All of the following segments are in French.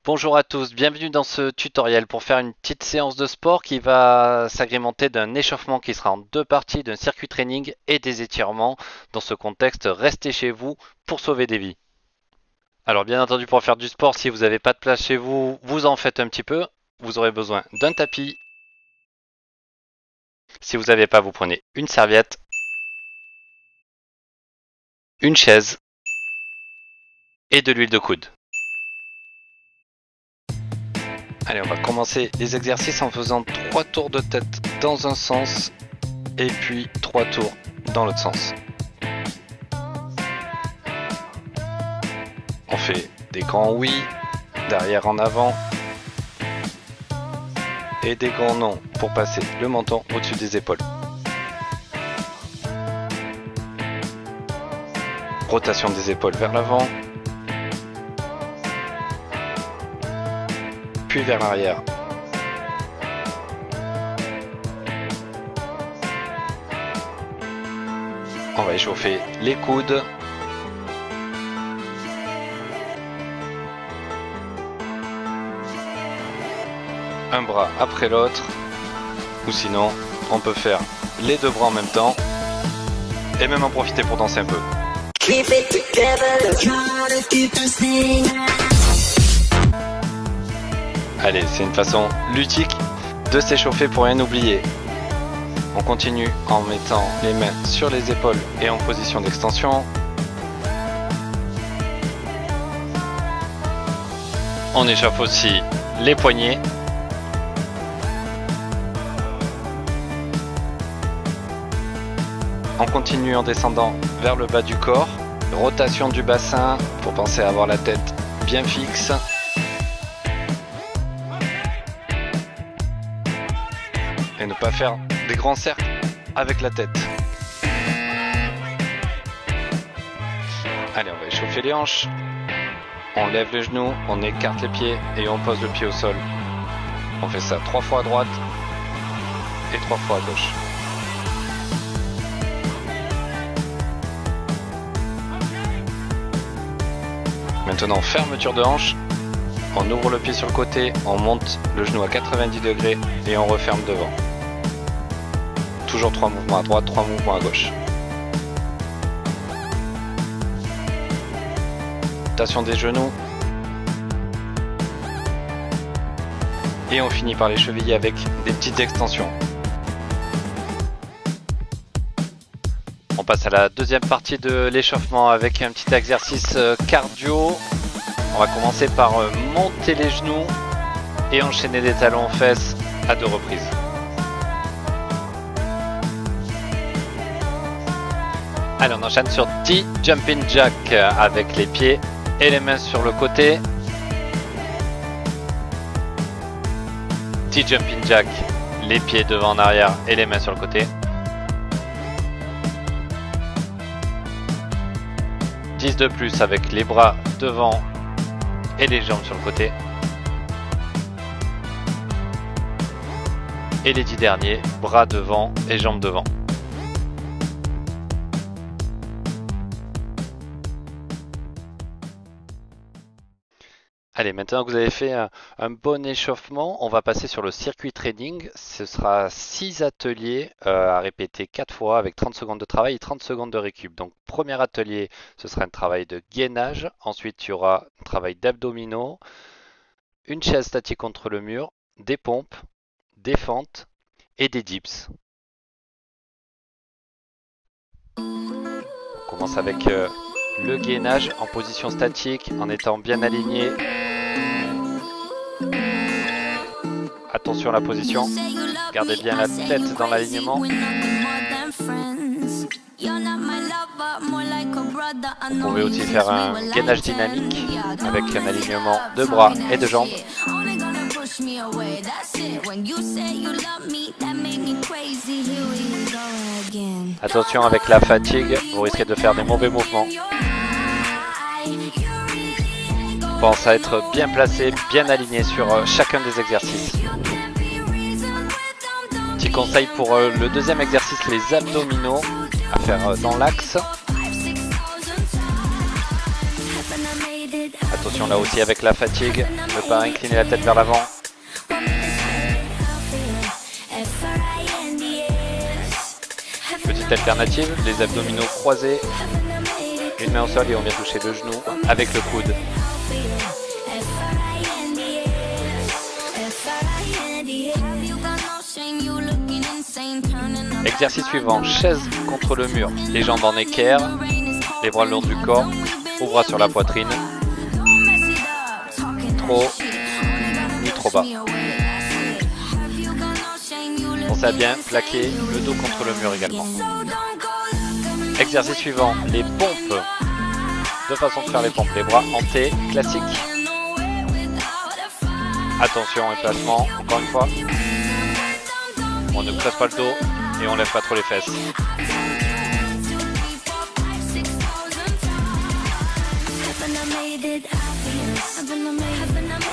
Bonjour à tous, bienvenue dans ce tutoriel pour faire une petite séance de sport qui va s'agrémenter d'un échauffement qui sera en deux parties, d'un circuit training et des étirements. Dans ce contexte, restez chez vous pour sauver des vies. Alors bien entendu, pour faire du sport, si vous n'avez pas de place chez vous, vous en faites un petit peu. Vous aurez besoin d'un tapis. Si vous n'avez pas, vous prenez une serviette, une chaise et de l'huile de coude. Allez, on va commencer les exercices en faisant 3 tours de tête dans un sens et puis 3 tours dans l'autre sens. On fait des grands oui, d'arrière en avant et des grands non pour passer le menton au-dessus des épaules. Rotation des épaules vers l'avant, puis vers l'arrière. On va échauffer les coudes. Un bras après l'autre. Ou sinon, on peut faire les deux bras en même temps. Et même en profiter pour danser un peu. Allez, c'est une façon ludique de s'échauffer pour rien oublier. On continue en mettant les mains sur les épaules et en position d'extension. On échauffe aussi les poignets. On continue en descendant vers le bas du corps. Rotation du bassin pour penser à avoir la tête bien fixe. Et ne pas faire des grands cercles avec la tête. Allez, on va échauffer les hanches. On lève les genoux, on écarte les pieds et on pose le pied au sol. On fait ça 3 fois à droite et 3 fois à gauche. Maintenant, fermeture de hanche. On ouvre le pied sur le côté, on monte le genou à 90 degrés et on referme devant. Toujours 3 mouvements à droite, 3 mouvements à gauche. Rotation des genoux. Et on finit par les chevilles avec des petites extensions. On passe à la deuxième partie de l'échauffement avec un petit exercice cardio. On va commencer par monter les genoux et enchaîner les talons aux fesses à 2 reprises. Allez, on enchaîne sur T Jumping Jack avec les pieds et les mains sur le côté. T Jumping Jack, les pieds devant en arrière et les mains sur le côté. 10 de plus avec les bras devant et les jambes sur le côté. Et les 10 derniers, bras devant et jambes devant. Allez, maintenant que vous avez fait un bon échauffement, on va passer sur le circuit training. Ce sera 6 ateliers à répéter 4 fois avec 30 secondes de travail et 30 secondes de récup. Donc, premier atelier, ce sera un travail de gainage. Ensuite, il y aura un travail d'abdominaux, une chaise statique contre le mur, des pompes, des fentes et des dips. On commence avec le gainage en position statique en étant bien aligné. Attention à la position, gardez bien la tête dans l'alignement. Vous pouvez aussi faire un gainage dynamique avec un alignement de bras et de jambes. Attention avec la fatigue, vous risquez de faire des mauvais mouvements. Pense à être bien placé, bien aligné sur chacun des exercices. Petit conseil pour le deuxième exercice, les abdominaux, à faire dans l'axe. Attention là aussi avec la fatigue, ne pas incliner la tête vers l'avant. Petite alternative, les abdominaux croisés. Une main au sol et on vient toucher le genou avec le coude. Exercice suivant, chaise contre le mur. Les jambes en équerre, les bras le long du corps, aux bras sur la poitrine. Trop, ni trop bas. Pensez à bien plaquer le dos contre le mur également. Exercice suivant, les pompes. Deux façons de faire les pompes. Les bras en T, classique. Attention, emplacement, encore une fois. On ne presse pas le dos et on lève pas trop les fesses.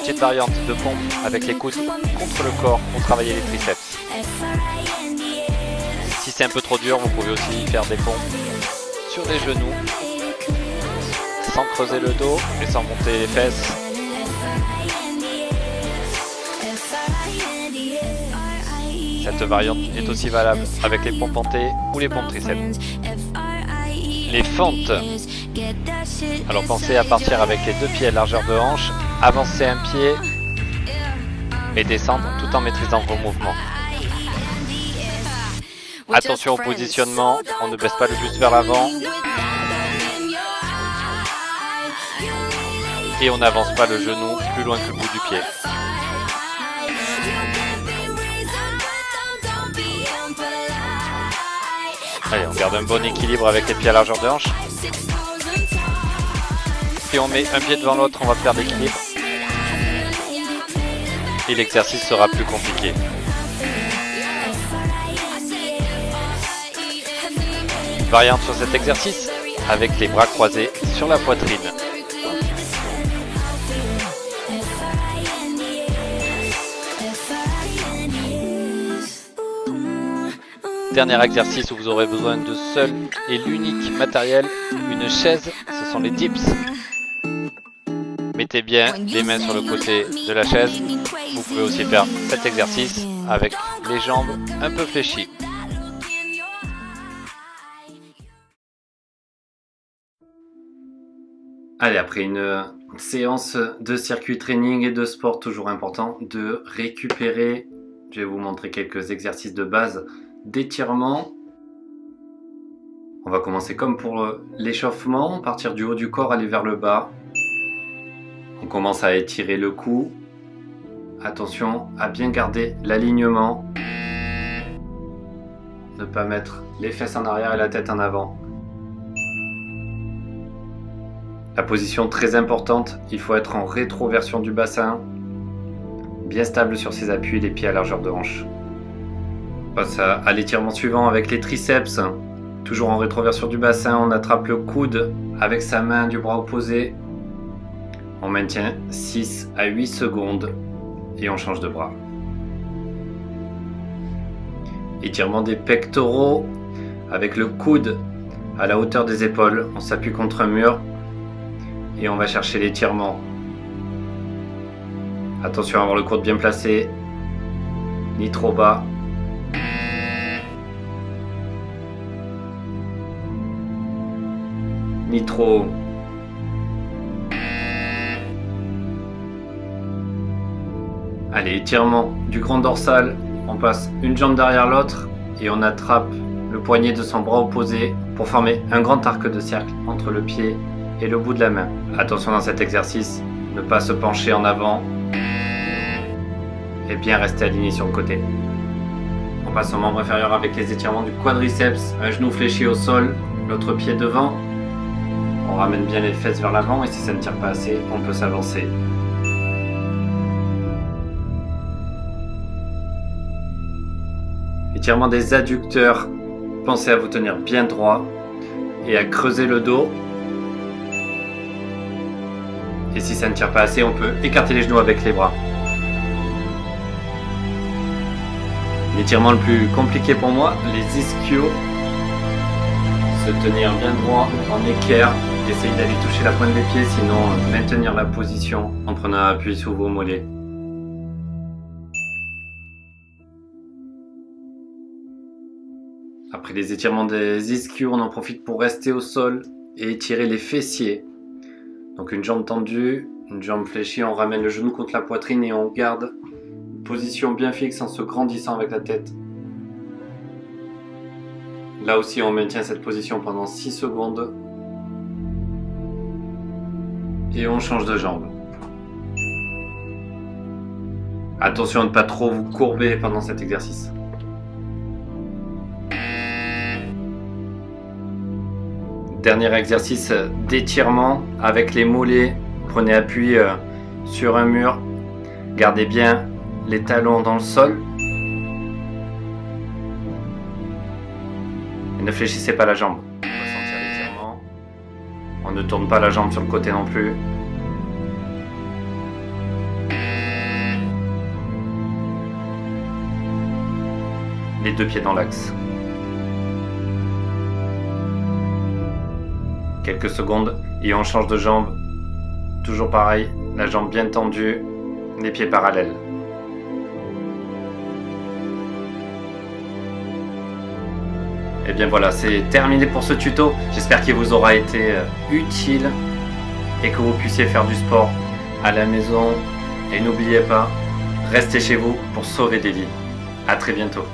Petite variante de pompe avec les coudes contre le corps pour travailler les triceps. Si c'est un peu trop dur, vous pouvez aussi faire des pompes sur les genoux, sans creuser le dos et sans monter les fesses. Cette variante est aussi valable avec les pompes en T ou les pompes triceps. Les fentes. Alors pensez à partir avec les deux pieds à largeur de hanche, avancer un pied et descendre tout en maîtrisant vos mouvements. Attention au positionnement, on ne baisse pas le buste vers l'avant. Et on n'avance pas le genou plus loin que le bout du pied. Allez, on garde un bon équilibre avec les pieds à largeur de hanche. Si on met un pied devant l'autre, on va perdre l'équilibre. Et l'exercice sera plus compliqué. Variante sur cet exercice avec les bras croisés sur la poitrine. Dernier exercice où vous aurez besoin de seul et l'unique matériel, une chaise, ce sont les dips. Mettez bien les mains sur le côté de la chaise. Vous pouvez aussi faire cet exercice avec les jambes un peu fléchies. Allez, après une séance de circuit training et de sport, toujours important de récupérer. Je vais vous montrer quelques exercices de base d'étirement. On va commencer comme pour l'échauffement, partir du haut du corps, aller vers le bas. On commence à étirer le cou. Attention à bien garder l'alignement. Ne pas mettre les fesses en arrière et la tête en avant. La position très importante, il faut être en rétroversion du bassin, bien stable sur ses appuis, les pieds à largeur de hanche. On passe à l'étirement suivant avec les triceps. Toujours en rétroversion du bassin, on attrape le coude avec sa main du bras opposé. On maintient 6 à 8 secondes et on change de bras. Étirement des pectoraux avec le coude à la hauteur des épaules. On s'appuie contre un mur et on va chercher l'étirement. Attention à avoir le coude bien placé, ni trop bas. Ni trop haut. Allez, étirement du grand dorsal. On passe une jambe derrière l'autre et on attrape le poignet de son bras opposé pour former un grand arc de cercle entre le pied et le bout de la main. Attention dans cet exercice, ne pas se pencher en avant et bien rester aligné sur le côté. On passe au membre inférieur avec les étirements du quadriceps, un genou fléchi au sol, l'autre pied devant. On ramène bien les fesses vers l'avant et si ça ne tire pas assez, on peut s'avancer. Étirement des adducteurs, pensez à vous tenir bien droit et à creuser le dos. Et si ça ne tire pas assez, on peut écarter les genoux avec les bras. L'étirement le plus compliqué pour moi, les ischios. Se tenir bien droit en équerre. Essayez d'aller toucher la pointe des pieds, sinon maintenir la position en prenant appui sur vos mollets. Après les étirements des ischios, on en profite pour rester au sol et étirer les fessiers. Donc une jambe tendue, une jambe fléchie, on ramène le genou contre la poitrine et on garde une position bien fixe en se grandissant avec la tête. Là aussi on maintient cette position pendant 6 secondes. Et on change de jambe. Attention à ne pas trop vous courber pendant cet exercice. Dernier exercice d'étirement avec les mollets. Prenez appui sur un mur. Gardez bien les talons dans le sol. Et ne fléchissez pas la jambe. On va sentir l'étirement. On ne tourne pas la jambe sur le côté non plus. Les deux pieds dans l'axe. Quelques secondes et on change de jambe. Toujours pareil, la jambe bien tendue, les pieds parallèles. Et bien voilà, c'est terminé pour ce tuto. J'espère qu'il vous aura été utile et que vous puissiez faire du sport à la maison. Et n'oubliez pas, restez chez vous pour sauver des vies. À très bientôt.